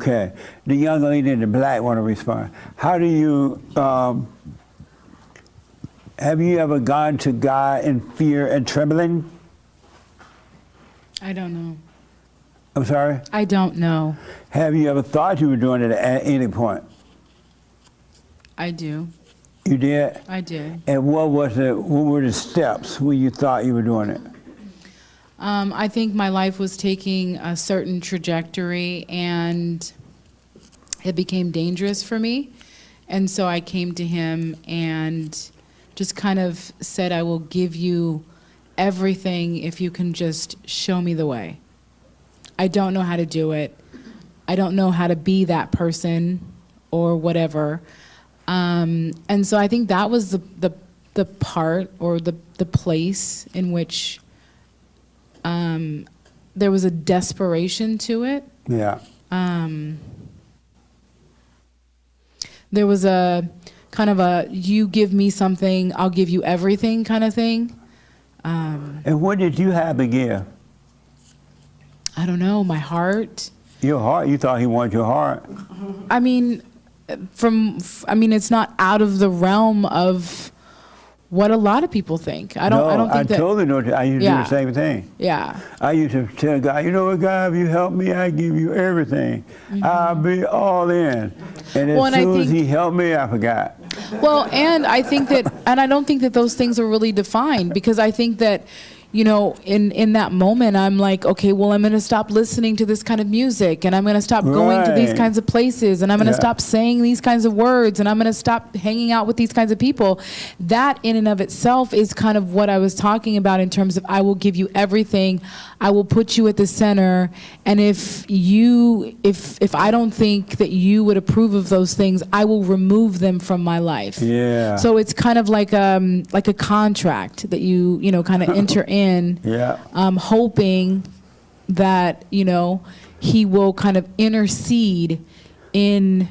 Okay. The young lady in the black want to respond. How do you, have you ever gone to God in fear and trembling? I don't know. I'm sorry? I don't know. Have you ever thought you were doing it at any point? I do. You did? I did. And what were the steps where you thought you were doing it? I think my life was taking a certain trajectory and it became dangerous for me. And so I came to him and just kind of said, I will give you everything if you can just show me the way. I don't know how to do it. I don't know how to be that person or whatever. And so I think that was the part or the place in which there was a desperation to it. Yeah. There was a kind of a, you give me something, I'll give you everything kind of thing. And what did you have to give? I don't know, my heart. Your heart? You thought he wanted your heart? I mean, it's not out of the realm of what a lot of people think. I don't think that. I totally know. I used to do the same thing. Yeah. I used to tell God, you know what, God, if you help me, I give you everything. Mm-hmm. I'll be all in. And as soon as he helped me, I forgot. Well, and I think that, and I don't think that those things are really defined, because I think that, you know, in that moment, I'm like, okay, well, I'm going to stop listening to this kind of music, and I'm going to stop going to these kinds of places, and I'm going to stop saying these kinds of words, and I'm going to stop hanging out with these kinds of people. That in and of itself is kind of what I was talking about in terms of, I will give you everything. I will put you at the center. And if I don't think that you would approve of those things, I will remove them from my life. Yeah. So it's kind of like a contract that you kind of enter in. Hoping that, he will kind of intercede in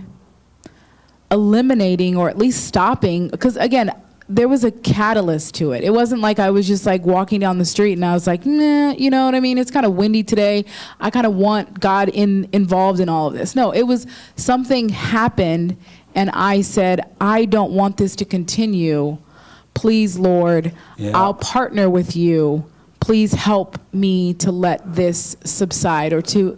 eliminating or at least stopping, because again, there was a catalyst to it. It wasn't like I was just like walking down the street and I was like, nah, you know what I mean? It's kind of windy today. I kind of want God involved in all of this. No, it was something happened and I said, I don't want this to continue. Please, Lord, I'll partner with you. Please help me to let this subside or to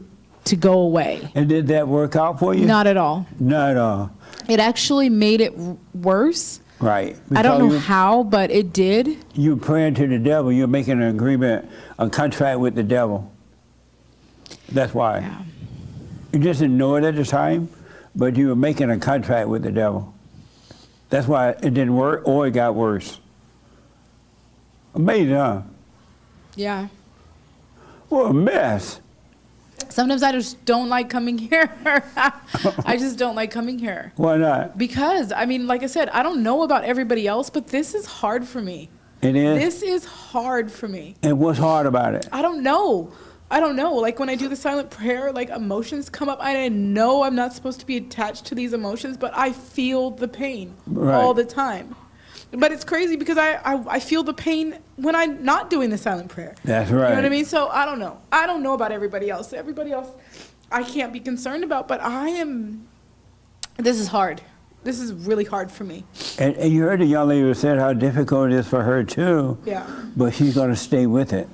go away. And did that work out for you? Not at all. Not at all. It actually made it worse. Right. I don't know how, but it did. You're praying to the devil. You're making an agreement, a contract with the devil. That's why. Yeah. You just didn't know it at the time, but you were making a contract with the devil. That's why it didn't work, or it got worse. Amazing, huh? Yeah. What a mess. Sometimes I just don't like coming here. I just don't like coming here. Why not? Because, like I said, I don't know about everybody else, but this is hard for me. It is? This is hard for me. And what's hard about it? I don't know. Like when I do the silent prayer, like emotions come up. I know I'm not supposed to be attached to these emotions, but I feel the pain all the time. But it's crazy because I feel the pain when I'm not doing the silent prayer. That's right. You know what I mean? So I don't know. I don't know about everybody else. Everybody else I can't be concerned about, but this is hard. This is really hard for me. And you heard the young lady who said how difficult it is for her too. Yeah. But she's going to stay with it.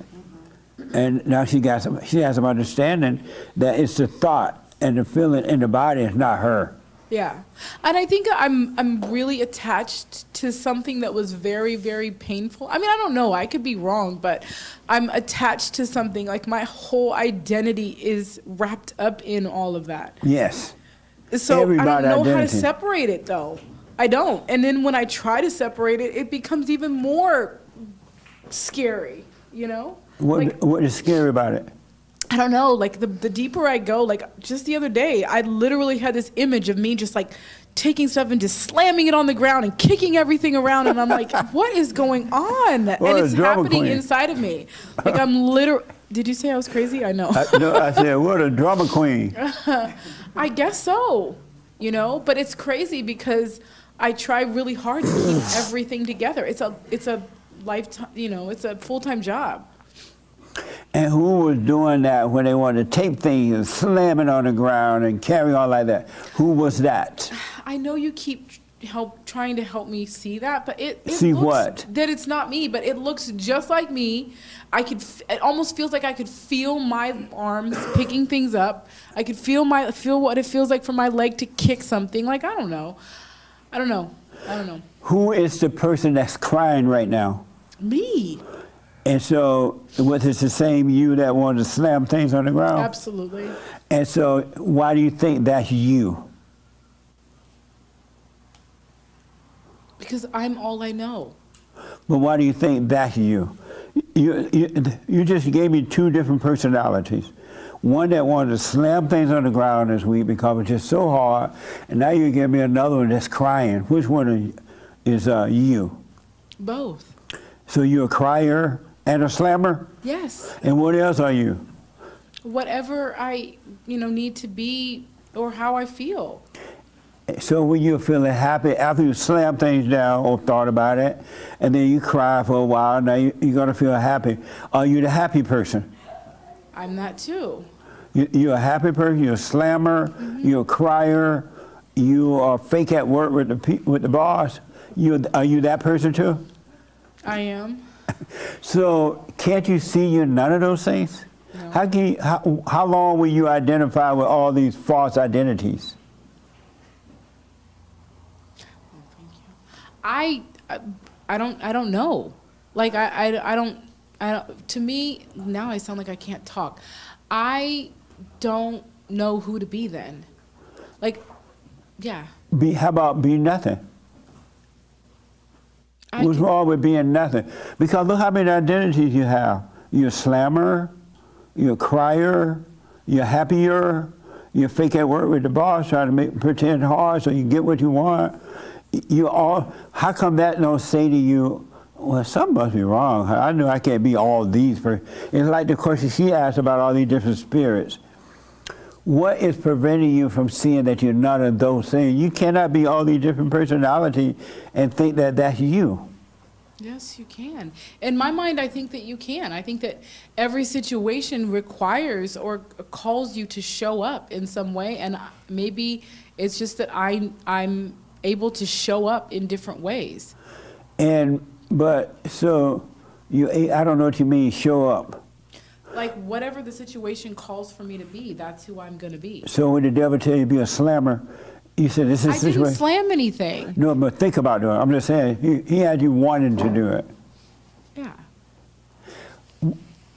And now she has some understanding that it's the thought and the feeling in the body, it's not her. Yeah. And I think I'm really attached to something that was very, very painful. I don't know, I could be wrong, but I'm attached to something, like my whole identity is wrapped up in all of that. Yes. So Everybody I don't know identity. how to separate it though. I don't. And then when I try to separate it, it becomes even more scary, What is scary about it? I don't know, like the deeper I go, like just the other day, I literally had this image of me just like taking stuff and just slamming it on the ground and kicking everything around. And I'm like, what is going on? And it's happening inside of me. Like I'm literally, did you say I was crazy? I know. I said, what a drama queen. I guess so, but it's crazy because I try really hard to keep everything together. It's a lifetime, it's a full-time job. And who was doing that when they wanted to tape things and slam it on the ground and carry on like that? Who was that? I know you keep trying to help me see that, but it See looks what? that it's not me, but it looks just like me. It almost feels like I could feel my arms picking things up. I could feel what it feels like for my leg to kick something. Like, I don't know. Who is the person that's crying right now? Me. And so, was it the same you that wanted to slam things on the ground? Absolutely. And so, why do you think that's you? Because I'm all I know. But why do you think that's you? You just gave me two different personalities. One that wanted to slam things on the ground this week because it was just so hard, and now you give me another one that's crying. Which one is you? Both. So you're a crier and a slammer? Yes. And what else are you? Whatever I, need to be or how I feel. So when you're feeling happy after you slam things down or thought about it, and then you cry for a while, now you're going to feel happy. Are you the happy person? I'm that too. You're a happy person, you're a slammer, you're a crier, you are fake at work with the boss. Are you that person too? I am. So can't you see you're none of those things? No. How long will you identify with all these false identities? I don't know. Like I don't. To me now I sound like I can't talk. I don't know who to be then. Like, yeah. How about be nothing? What's wrong with being nothing? Because look how many identities you have. You're a slammer, you're a crier, you're happier, you're fake at work with the boss, trying to pretend hard so you get what you want. How come that don't say to you, well, something must be wrong. I know I can't be all these. It's like the question she asked about all these different spirits. What is preventing you from seeing that you're none of those things? You cannot be all these different personalities and think that that's you. Yes, you can. In my mind, I think that you can. I think that every situation requires or calls you to show up in some way, and maybe it's just that I'm able to show up in different ways. So I don't know what you mean, show up. Like, whatever the situation calls for me to be, that's who I'm going to be. So when the devil tell you to be a slammer, you said this is a situation. I didn't slam anything. No, but think about doing it. I'm just saying, he had you wanting to do it. Yeah.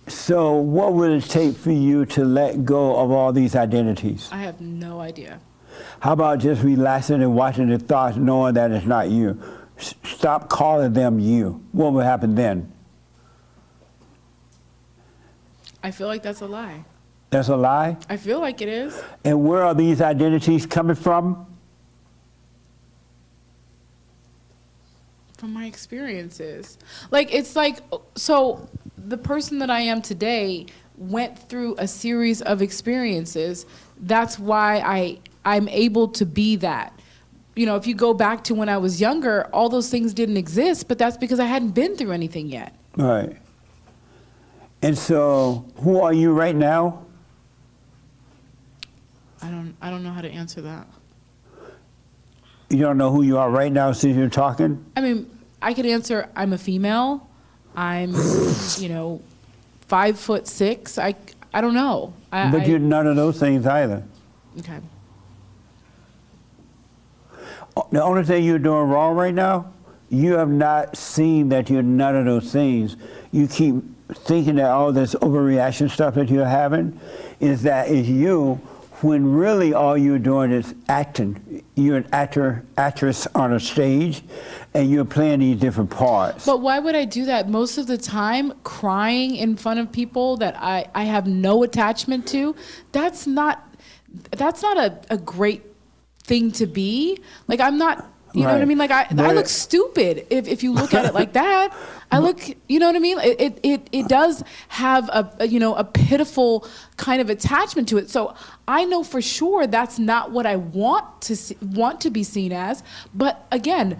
So what would it take for you to let go of all these identities? I have no idea. How about just relaxing and watching the thoughts, knowing that it's not you? Stop calling them you. What will happen then? I feel like that's a lie. That's a lie? I feel like it is. And where are these identities coming from? From my experiences. Like, it's like, so the person that I am today went through a series of experiences. That's why I'm able to be that. If you go back to when I was younger, all those things didn't exist, but that's because I hadn't been through anything yet. Right. And so, who are you right now? I don't know how to answer that. You don't know who you are right now since you're talking? I mean, I could answer, I'm a female. I'm, 5'6". I don't know. But you're none of those things either. Okay. The only thing you're doing wrong right now, you have not seen that you're none of those things. You keep thinking that all this overreaction stuff that you're having is you, when really all you're doing is acting. You're an actress on a stage, and you're playing these different parts. But why would I do that? Most of the time, crying in front of people that I have no attachment to, that's not a great thing to be. Like, I'm not, you know what I mean? Like, I look stupid if you look at it like that. I look, you know what I mean? It does have a pitiful kind of attachment to it. So I know for sure that's not what I want to be seen as. But again,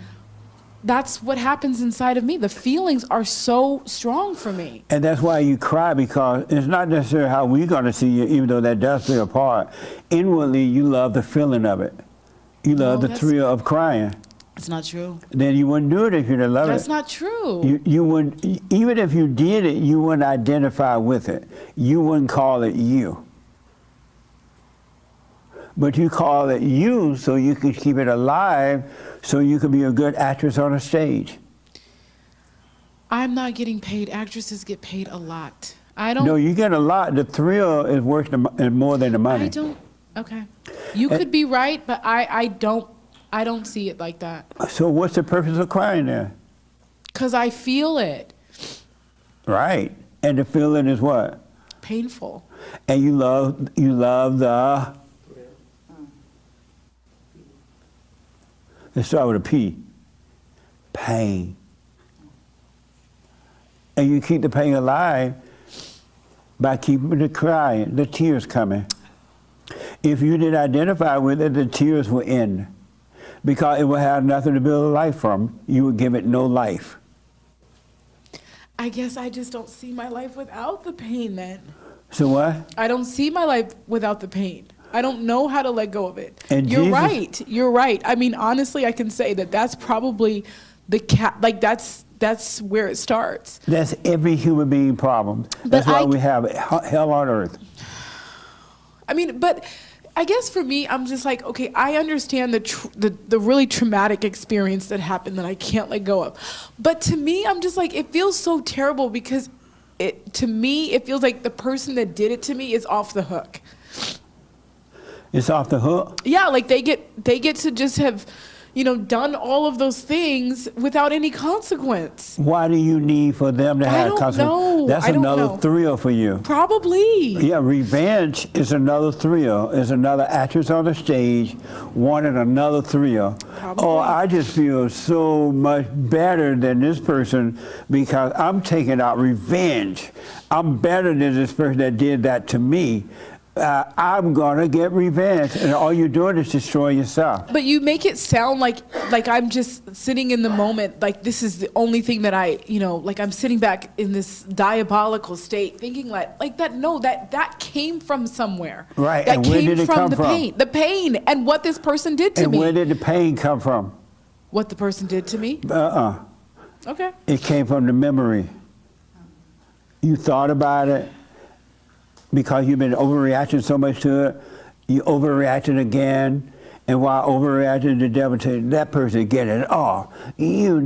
that's what happens inside of me. The feelings are so strong for me. And that's why you cry, because it's not necessarily how we're going to see you, even though that does play a part. Inwardly, you love the feeling of it. You love No, the thrill of crying. It's not true. Then you wouldn't do it if you didn't love it. That's not true. You wouldn't, even if you did it, you wouldn't identify with it. You wouldn't call it you. But you call it you so you can keep it alive, so you can be a good actress on a stage. I'm not getting paid. Actresses get paid a lot. I don't. No, you get a lot. The thrill is worth more than the money. I don't. Okay. You could be right, but I don't see it like that. So what's the purpose of crying then? Because I feel it. Right. And the feeling is what? Painful. And you love the, let's start with a P, pain. And you keep the pain alive by keeping the crying, the tears coming. If you didn't identify with it, the tears will end, because it will have nothing to build a life from. You would give it no life. I guess I just don't see my life without the pain then. So what? I don't see my life without the pain. I don't know how to let go of it. And You're Jesus- right. You're right. I mean, honestly, I can say that that's probably that's where it starts. That's every human being problem. That's why we have hell on earth. I mean, but I guess for me, I'm just like, okay, I understand the really traumatic experience that happened that I can't let go of. But to me, I'm just like, it feels so terrible because to me, it feels like the person that did it to me is off the hook. It's off the hook? Yeah, like they get to just have, done all of those things without any consequence. Why do you need for them to have consequences? know. That's I don't another know. thrill for you. Probably. Yeah, revenge is another thrill. Is another actress on the stage wanting another thrill. Probably. Oh, I just feel so much better than this person because I'm taking out revenge. I'm better than this person that did that to me. I'm gonna get revenge, and all you're doing is destroying yourself. But you make it sound like I'm just sitting in the moment, like this is the only thing that like I'm sitting back in this diabolical state, thinking like that. No, that came from somewhere. Right. That And where came did it from come the from? pain, and what this person did to And me. where did the pain come from? What the person did to me. Okay. It came from the memory. You thought about it. Because you've been overreacting so much to it, you overreacted again, and while overreacting, the devil tells that person get it off. You're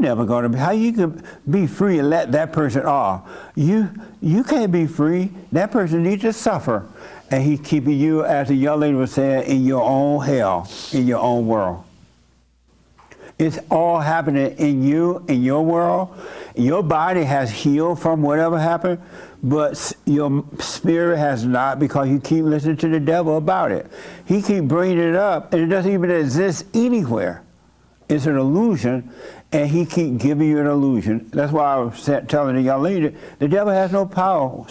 never going to be. How you can be free and let that person off? You can't be free. That person needs to suffer, and he's keeping you, as the young lady was saying, in your own hell, in your own world. It's all happening in you, in your world. Your body has healed from whatever happened, but your spirit has not, because you keep listening to the devil about it. He keep bringing it up, and it doesn't even exist anywhere. It's an illusion, and he keep giving you an illusion. That's why I was telling the young lady, the devil has no power.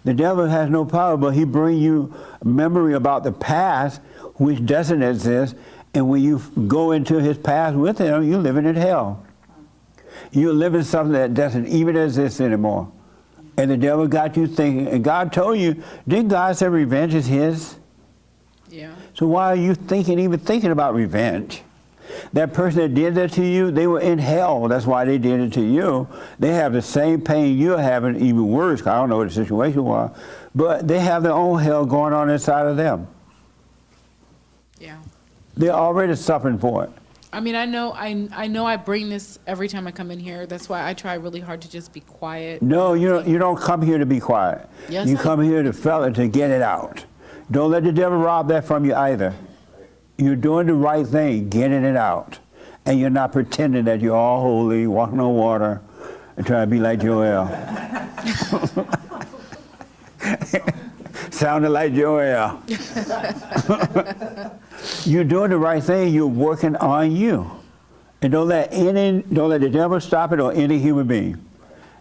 The devil has no power, but he bring you memory about the past, which doesn't exist, and when you go into his past with him, you're living in hell. You're living something that doesn't even exist anymore. And the devil got you thinking, and God told you, didn't God say revenge is his? Yeah. So why are you even thinking about revenge? That person that did that to you, they were in hell. That's why they did it to you. They have the same pain you're having, even worse. I don't know what the situation was. But they have their own hell going on inside of them. Yeah. They're already suffering for it. I mean, I know I bring this every time I come in here. That's why I try really hard to just be quiet. No, you don't come here to be quiet. Yes, You come here to get it out. Don't let the devil rob that from you either. You're doing the right thing, getting it out. And you're not pretending that you're all holy, walking on water, and trying to be like Joel. Sounded like Joel. You're doing the right thing. You're working on you. And don't let the devil stop it, or any human being.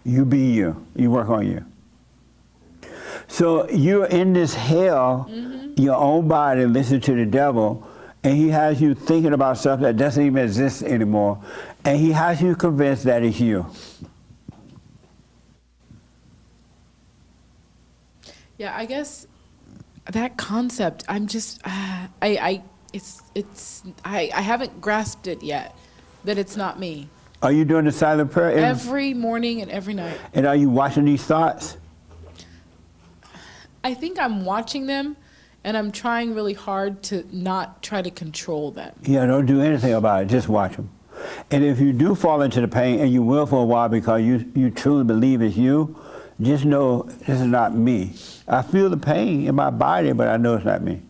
You be you. You work on you. So you're in this hell, your own body, listen to the devil, and he has you thinking about stuff that doesn't even exist anymore, and he has you convinced that it's you. Yeah, I guess that concept, I'm just, I haven't grasped it yet, that it's not me. Are you doing the silent prayer? Every morning and every night. And are you watching these thoughts? I think I'm watching them, and I'm trying really hard to not try to control them. Yeah, don't do anything about it. Just watch them. And if you do fall into the pain, and you will for a while because you truly believe it's you, just know this is not me. I feel the pain in my body, but I know it's not me.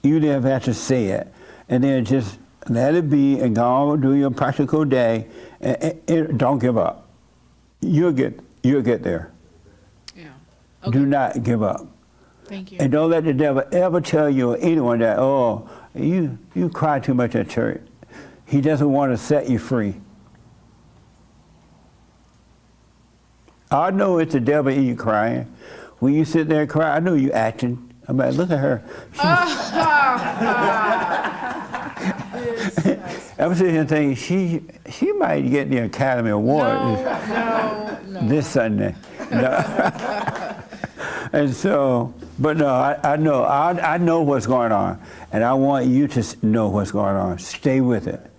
You didn't have to say it. And then just let it be and go on do your practical day. And don't give up. You'll get there. Yeah. Okay. Do not give up. Thank you. And don't let the devil ever tell you or anyone that, oh, you cry too much at church. He doesn't want to set you free. I know it's the devil in you crying. When you sit there and cry, I know you acting. I'm like, look at her. I'm sitting here thinking, she might get the Academy Award No. this Sunday. No. And so, but no, I know what's going on, and I want you to know what's going on. Stay with it,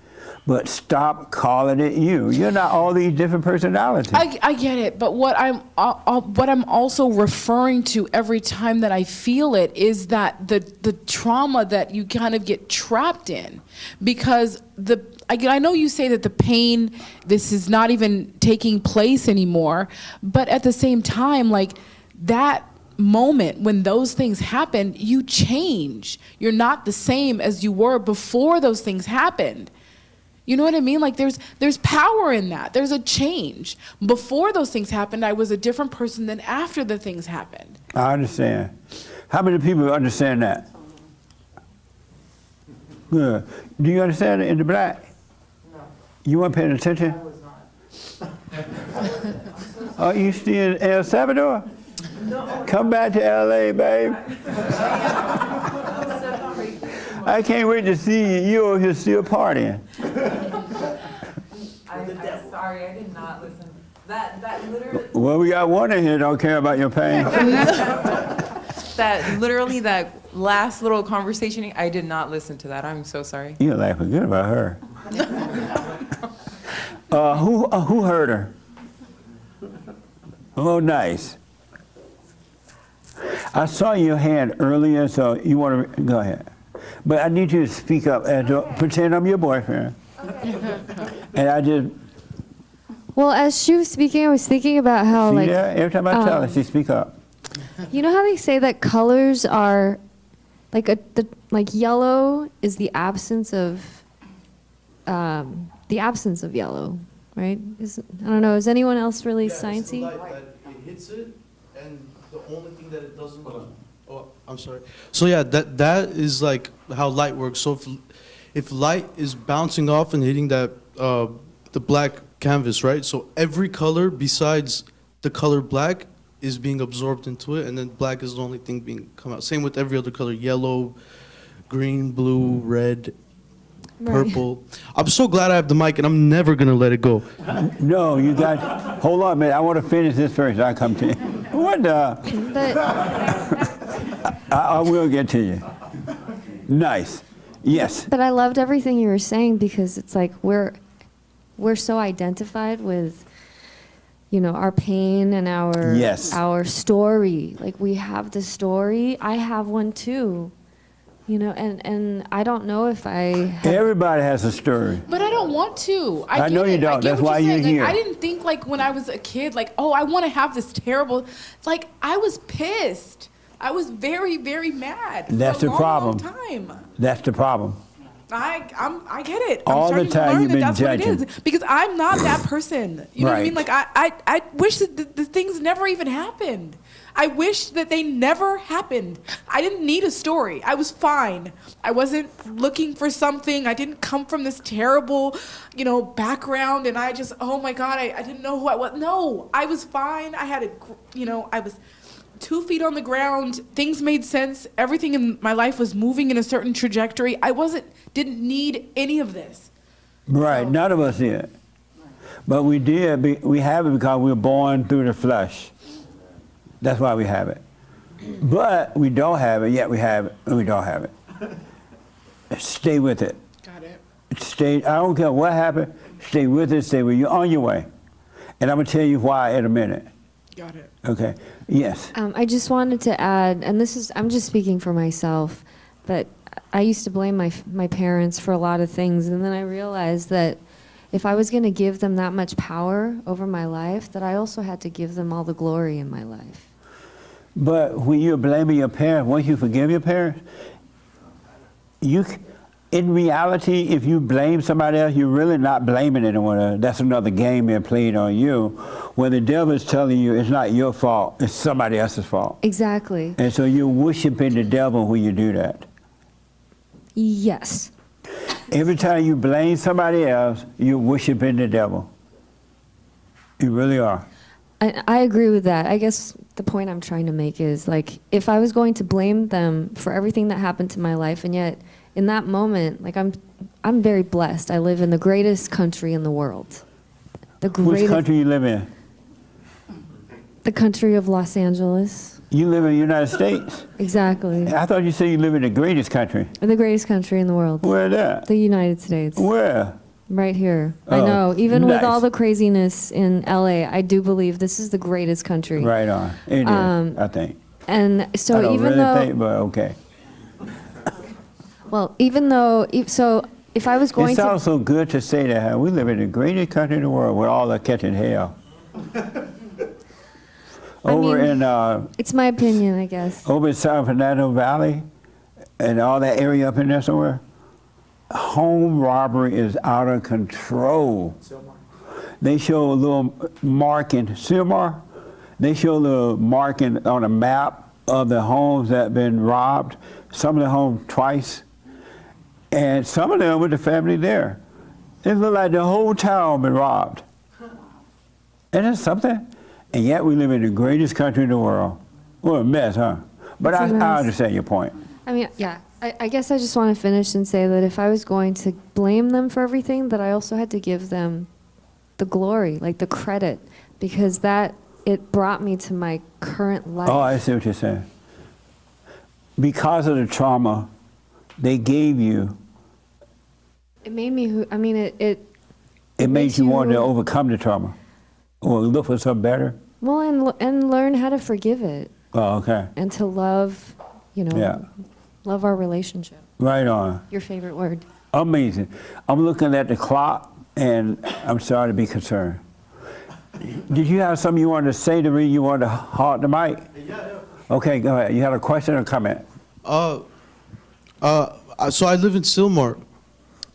but stop calling it you. You're not all these different personalities. I get it, but what I'm also referring to every time that I feel it is that the trauma that you kind of get trapped in, because I know you say that the pain, this is not even taking place anymore, but at the same time, like that moment when those things happen, you change. You're not the same as you were before those things happened. You know what I mean? Like there's power in that. There's a change. Before those things happened, I was a different person than after the things happened. I understand. How many people understand that? Good. Do you understand it in the black? No. You weren't paying attention? I was not. Are you still in El Salvador? No. Come back to LA, babe. I can't wait to see you. You're over here still partying. I'm sorry, I did not listen. That literally. Well, we got one in here don't care about your pain. that last little conversation, I did not listen to that. I'm so sorry. You're laughing good about her. Who hurt her? Oh, nice. I saw your hand earlier, so you want to go ahead. But I need you to speak up and pretend I'm your boyfriend. And I just. Well, as she was speaking, I was thinking about how, See that? Every time I tell her, she speak up. you know how they say that colors are, like yellow is the absence of yellow, right? I don't know. Is anyone else really sciencey? It's the light that it hits it, and the only thing that it doesn't. Oh, I'm sorry. So yeah, that is like how light works. So if light is bouncing off and hitting that the black canvas, right? So every color besides the color black is being absorbed into it, and then black is the only thing being come out. Same with every other color: yellow, green, blue, red, purple. I'm so glad I have the mic, and I'm never gonna let it go. No, you got. Hold on a minute. I want to finish this first. I'll come to you. What the? I will get to you. Nice. Yes. But I loved everything you were saying, because it's like we're so identified with, our pain and our story. Like we have the story. I have one too. And I don't know if Everybody has a story. But I don't want to. I know you don't. That's why you're here. I didn't think like when I was a kid, like, oh, I want to have this terrible. It's like I was pissed. I was very, very mad. That's the problem. For a long time. That's the problem. I get it. All the I'm starting time to learn you've been that that's judging. what it is, because I'm not that person. You know what I mean? Right. Like I wish that the things never even happened. I wish that they never happened. I didn't need a story. I was fine. I wasn't looking for something. I didn't come from this terrible, background, and I just, oh my God, I didn't know who I was. No, I was fine. I had I was 2 feet on the ground. Things made sense. Everything in my life was moving in a certain trajectory. Didn't need any of this. Right, So- none of us did. But we did, we have it because we were born through the flesh. That's why we have it. But we don't have it, yet we have it, and we don't have it. Stay with it. Got it. Stay, I don't care what happened, stay with it, stay with you, on your way. And I'm gonna tell you why in a minute. Got it. Okay, yes. I just wanted to add, and I'm just speaking for myself, but I used to blame my parents for a lot of things, and then I realized that if I was going to give them that much power over my life, that I also had to give them all the glory in my life. But when you're blaming your parents, once you forgive your parents, in reality, if you blame somebody else, you're really not blaming anyone else. That's another game being played on you, where the devil is telling you it's not your fault, it's somebody else's fault. Exactly. And so you're worshiping the devil when you do that. Yes. Every time you blame somebody else, you're worshiping the devil. You really are. I agree with that. I guess the point I'm trying to make is, like, if I was going to blame them for everything that happened to my life, and yet in that moment, like, I'm very blessed. I live in the greatest country in the world. The Which greatest country you live in? The country of Los Angeles. You live in the United States? Exactly. I thought you said you live in the greatest country. The greatest country in the world. Where that? The United States. Where? Right here. I Oh, know. Even with nice. all the craziness in LA, I do believe this is the greatest country. Right on. It is, I think. And I so don't even really though, think, but okay. well, even though, so if I was going It to, sounds so good to say that. Huh? We live in the greatest country in the world with all the catching hell. Over mean- in it's my opinion, I guess. over in San Fernando Valley and all that area up in there somewhere, home robbery is out of control. They show a little marking, Silmar, they show a little marking on a map of the homes that have been robbed, some of the homes twice, and some of them with the family there. It looked like the whole town been robbed. Isn't that something? And yet we live in the greatest country in the world. What a mess, huh? But It's a I mess. understand your point. I mean, yeah. I guess I just want to finish and say that if I was going to blame them for everything, that I also had to give them the glory, like the credit, because it brought me to my current life. Oh, I see what you're saying. Because of the trauma they gave you, It made me who, I mean, it it made makes you want to you- overcome the trauma or look for something better. well, and learn how to forgive it Oh, okay. and to love, Yeah. love our relationship. Right on. Your favorite word. Amazing. I'm looking at the clock, and I'm sorry to be concerned. Did you have something you wanted to say to me? You wanted to hog the mic? Yeah. Okay, go ahead. You had a question or comment? So I live in Silmar.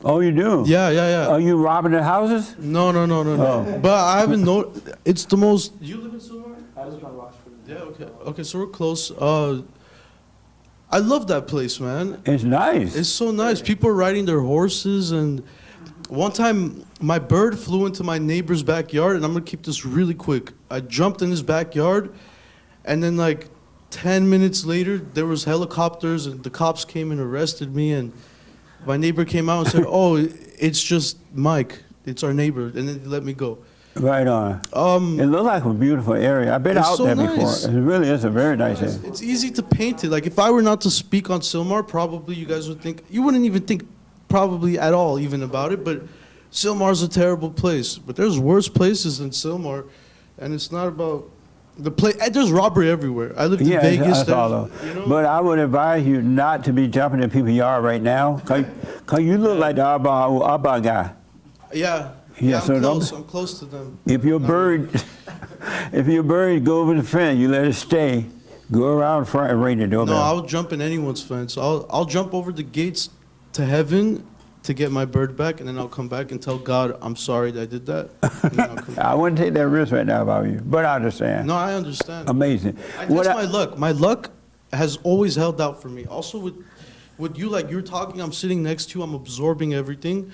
Oh, you do? Yeah. Are you robbing the houses? No. Oh. But I haven't known. It's the most. You live in Silmar? I live in Rochford. Yeah. Okay. Okay. So we're close. I love that place, man. It's nice. It's so nice. People are riding their horses, and one time my bird flew into my neighbor's backyard, and I'm gonna keep this really quick. I jumped in his backyard, and then like 10 minutes later, there was helicopters, and the cops came and arrested me, and my neighbor came out and said, "Oh, it's just Mike. It's our neighbor," and then they let me go. Right on. It looked like a beautiful area. I've been It's out so there before. nice. It really is a very nice area. It's easy to paint it. Like if I were not to speak on Silmar, probably you guys would think, you wouldn't even think probably at all even about it, but Silmar's a terrible place. But there's worse places than Silmar, and it's not about the place. There's robbery everywhere. I lived in Yeah, Vegas. that's all though. You know? But I would advise you not to be jumping in people's yard right now, cause you look like the Abba guy. Yeah. Yeah, I'm so don't- close. I'm close to them. If your bird, if your bird go over the fence, you let it stay. Go around front and ring the No, doorbell. I'll jump in anyone's fence. I'll jump over the gates to heaven to get my bird back, and then I'll come back and tell God I'm sorry that I did that. And then I'll come back. I wouldn't take that risk right now if I were you, but I understand. No, I understand. Amazing. That's What I- my luck. My luck has always held out for me. Also with you, like you're talking, I'm sitting next to you, I'm absorbing everything.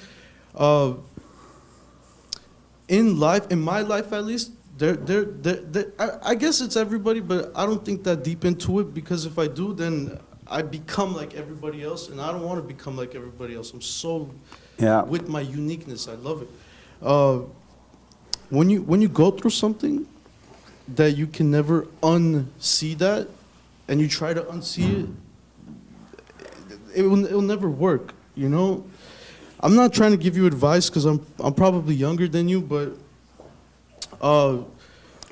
In life, in my life at least, I guess it's everybody, but I don't think that deep into it, because if I do, then I become like everybody else, and I don't want to become like everybody else. I'm so Yeah. with my uniqueness. I love it. When you go through something that you can never unsee that, and you try to unsee it, it'll never work. You know, I'm not trying to give you advice because I'm probably younger than you, but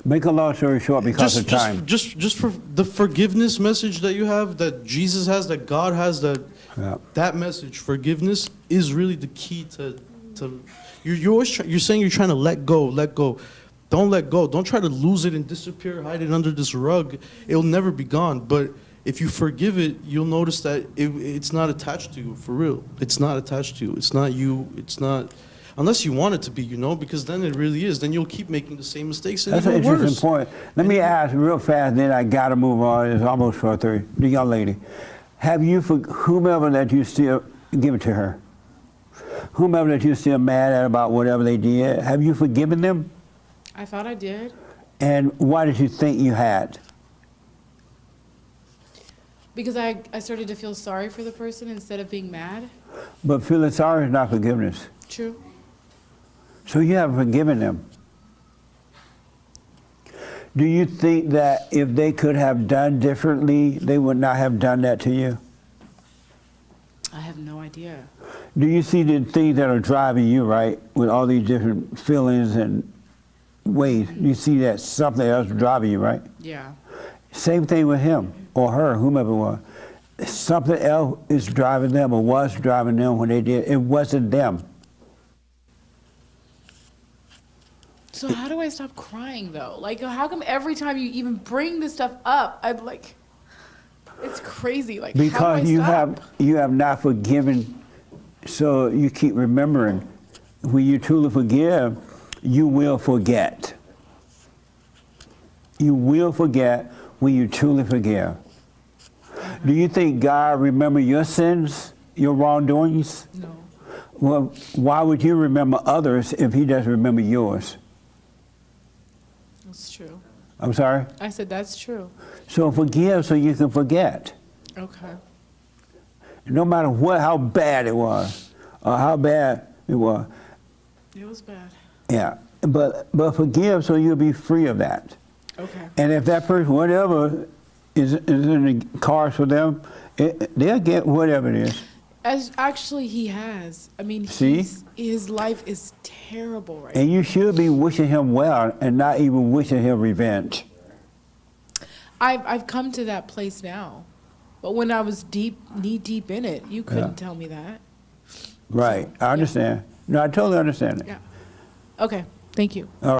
Make a long story short because of time. just for the forgiveness message that you have, that Jesus has, that God has, Yeah. that message, forgiveness is really the key to you're always you're saying you're trying to let go. Don't let go. Don't try to lose it and disappear, hide it under this rug. It'll never be gone. But if you forgive it, you'll notice that it's not attached to you, for real. It's not attached to you. It's not you. It's not, unless you want it to be, you know, because then it really is. Then you'll keep making the same mistakes and That's an even interesting worse. point. Let me ask real fast, then I got to move on. It's almost 4:30. The young lady, have you, for whomever that you still, give it to her, whomever that you're still mad at about whatever they did, have you forgiven them? I thought I did. And why did you think you had? Because I started to feel sorry for the person instead of being mad. But feeling sorry is not forgiveness. True. So you haven't forgiven them. Do you think that if they could have done differently, they would not have done that to you? I have no idea. Do you see the things that are driving you, right, with all these different feelings and ways? You see that something else driving you, right? Yeah. Same thing with him or her, whomever it was. Something else is driving them or was driving them when they did. It wasn't them. So how do I stop crying though? Like, how come every time you even bring this stuff up, I'm like, it's crazy. Like, how Because do I stop? you have not forgiven, so you keep remembering. When you truly forgive, you will forget. You will forget when you truly forgive. Do you think God remember your sins, your wrongdoings? No. Well, why would you remember others if he doesn't remember yours? That's true. I'm sorry? I said that's true. So forgive so you can forget. Okay. No matter how bad it was, or how bad it was. It was bad. Yeah, but forgive so you'll be free of that. Okay. And if that person, whatever is in the cards for them, they'll get whatever it is. As actually he has. I mean, See? his life is terrible right And you should be wishing him well and not even wishing him revenge. I've come to that place now. But when I was knee deep in it, you couldn't tell me that. Right, I understand. No, I totally understand it. Yeah. Okay. Thank you.